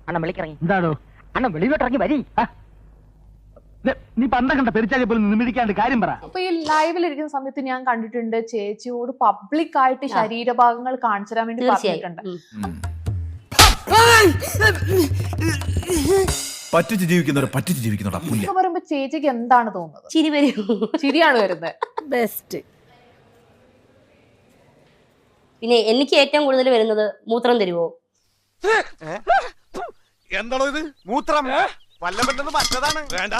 അണ്ണൻ വിളിക്കിറങ്ങി. എന്താണോ അണ്ണൻ വെളിയിലോട്ടിറങ്ങി വരി. നീ പണ്ട കണ്ട പെരിച്ചാലി പോലും നിമിടിക്കാണ്ട് കാര്യം പറ. അപ്പൊ ഈ ലൈവിലിരിക്കുന്ന സമയത്ത് ഞാൻ കണ്ടിട്ടുണ്ട് ചേച്ചിയോട് പബ്ലിക് ആയിട്ട് ശരീരഭാഗങ്ങൾ കാണിച്ചു തരാൻ വേണ്ടി പറഞ്ഞിട്ടുണ്ട്. പറ്റിച്ച് ജീവിക്കുന്നവരാ പറയുമ്പോ ചേച്ചിക്ക് എന്താണ് തോന്നുന്നത്? ചിരി വരും. ചിരിയാണ് വരുന്നത്. ബെസ്റ്റ്. പിന്നെ എനിക്ക് ഏറ്റവും കൂടുതൽ വരുന്നത് മൂത്രം തരുവോ. എന്താണോ ഇത്? മൂത്രം വല്ലപ്പെട്ടത് മറ്റതാണ്. വേണ്ട,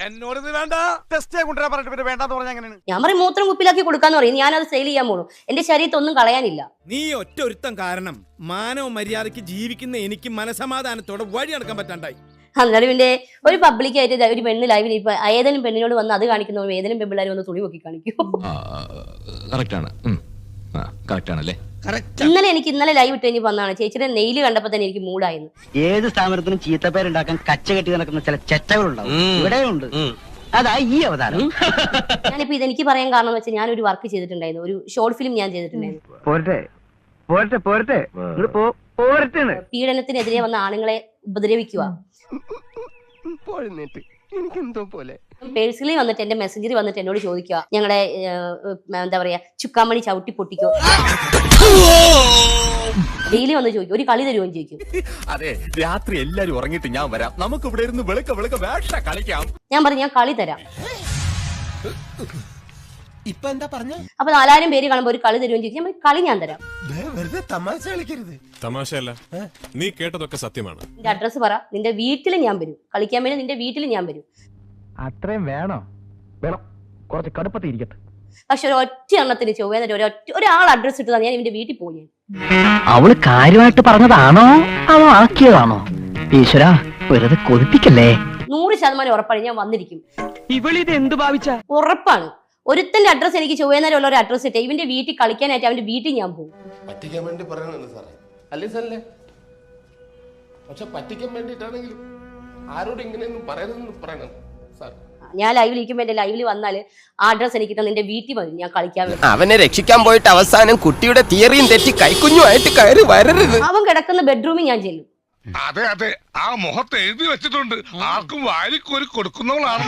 എന്നോട് ഇത് വേണ്ട. ടെസ്റ്റ് കൊണ്ടുവരാൻ പറഞ്ഞിട്ട് പിന്നെ വേണ്ടെന്ന് പറഞ്ഞാൽ എങ്ങനെയാണ്? ഞാൻ പറയും മൂത്രം കുപ്പിലാക്കി കൊടുക്കാന്ന് പറയും. ഞാനത് സെയിൽ ചെയ്യാൻ പോണു. എന്റെ ശരീരത്തിൽ ഒന്നും കളയാനില്ല. നീ ഒറ്റ ഒരുത്തം കാരണം മാനവ മര്യാദക്ക് ജീവിക്കുന്ന എനിക്ക് മനസമാധാനത്തോടെ വഴി നടക്കാൻ പറ്റാണ്ടായി. അന്നേരം പിന്നെ ഒരു പബ്ലിക്കായിട്ട് ഒരു പെണ്ണ് ലൈവിൽ ഇപ്പൊ ഏതെങ്കിലും പെണ്ണിനോട് വന്ന് അത് കാണിക്കുന്ന ഏതെങ്കിലും പെൺപിള്ളേർ വന്ന് തുണി പൊക്കി കാണിക്കും. ഇന്നലെ ലൈവ് ഇട്ട് കഴിഞ്ഞ് വന്നാണ് ചേച്ചിയുടെ നെയില് കണ്ടപ്പോ തന്നെ എനിക്ക് മൂടായിരുന്നു. ഏത് സ്ഥാപനത്തിനും ചീത്തപ്പേരുണ്ടാക്കാൻ കച്ച കെട്ടി നടക്കുന്ന ചില ചെറ്റകളുണ്ടാവും. ഇവിടെയുണ്ട്. അതാ ഈ അവതാരം. ഞാനിപ്പോ ഇതെനിക്ക് പറയാൻ കാരണം എന്ന് വെച്ചാൽ ഞാനൊരു വർക്ക് ചെയ്തിട്ടുണ്ടായിരുന്നു. ഒരു ഷോർട്ട് ഫിലിം ഞാൻ ചെയ്തിട്ടുണ്ടായിരുന്നു. പീഡനത്തിനെതിരെ വന്ന ആണുങ്ങളെ ഉപദ്രവിക്കുക. പേഴ്സണലി വന്നിട്ട് എന്റെ മെസ്സഞ്ചറിൽ വന്നിട്ട് എന്നോട് ചോദിക്കുക, ഞങ്ങളുടെ എന്താ പറയാ ചുക്കാമണി ചവിട്ടി പൊട്ടിക്കോ. ഡെയിലി വന്ന് ചോദിക്കും, ഒരു കളി തരുമോ ചോദിക്കും. അതെ, രാത്രി എല്ലാരും ഉറങ്ങിട്ട് ഞാൻ വരാം, നമുക്ക് ഇവിടെ ഇരുന്ന് വെളുക്ക വേഷ കളിക്കാം. ഞാൻ പറഞ്ഞു ഞാൻ കളി തരാം. ഇപ്പൊ എന്താ പറഞ്ഞ? അപ്പൊ 4000 പേര് കാണുമ്പോ ഒരു കളി തരുമോ ചോദിക്കും. ഞാൻ കളി ഞാൻ തരാം. തമാശ കളിക്കരുത്. തമാശയല്ല, നീ കേട്ടതൊക്കെ സത്യമാണ്. നിന്റെ അഡ്രസ് പറ, നിന്റെ വീട്ടിൽ ഞാൻ വരും. കളിക്കാൻ വേണ്ടി നിന്റെ വീട്ടിൽ ഞാൻ വരും. അത്രയും വേണോ? വേണം, കുറച്ച് കടുപ്പത്തിൽ ഇരിക്കട്ടെ. പക്ഷെ ഒറ്റ എണ്ണത്തിന് ചൊവ്വേന്നൊരു ഒരാൾ അഡ്രസ് ഇട്ടതാ ഞാൻ ഇവന്റെ വീട്ടിൽ പോയി. അവള് കാര്യമായിട്ട് പറഞ്ഞതാണോ അവ ആക്കിയതാണോ? ഈശ്വരാ, വെറുതെ കൊതിപ്പിക്കല്ലേ. 100% ഉറപ്പാണ് ഞാൻ വന്നിരിക്കും. ഇവളിത് എന്ത് ഭാവിച്ച? ഉറപ്പാണ്. ഒരുത്തന്റെ അഡ്രസ് എനിക്ക് ചൊവ്വേന്നേരം ഉള്ള ഒരു അഡ്രസ് ഇട്ട് ഇവന്റെ വീട്ടിൽ കളിക്കാനായിട്ട് അവന്റെ വീട്ടിൽ ഞാൻ പോകും. പറ്റിക്കാൻ വേണ്ടി പറയണല്ലോ സാറേ. അല്ലേ സാറല്ലേ? പക്ഷെ പറ്റിക്കാൻ വേണ്ടിട്ടാണെങ്കിലും ആരോട് ഇങ്ങനെയൊന്നും പറയരുതെന്ന് പറയണം സാർ. ഞാൻ ലൈവിൽ ഇരിക്കുമ്പോ എന്റെ ലൈവിൽ വന്നാല് ആ അഡ്രസ് എനിക്ക് നിന്റെ വീട്ടിൽ വരും. ഞാൻ കളിക്കാൻ വേണ്ടി അവനെ രക്ഷിക്കാൻ പോയിട്ട് അവസാനം കുട്ടിയുടെ തിയറിയും തെറ്റി കൈക്കുഞ്ഞുമായിട്ട് കയറി വരരുത്. അവൻ കിടക്കുന്ന ബെഡ്റൂമിൽ ഞാൻ ചെല്ലും. അതെ, ആ മുഖത്ത് എഴുതി വെച്ചിട്ടുണ്ട്, ആർക്കും വാരിക്കോരി കൊടുക്കുന്നവളാണ്.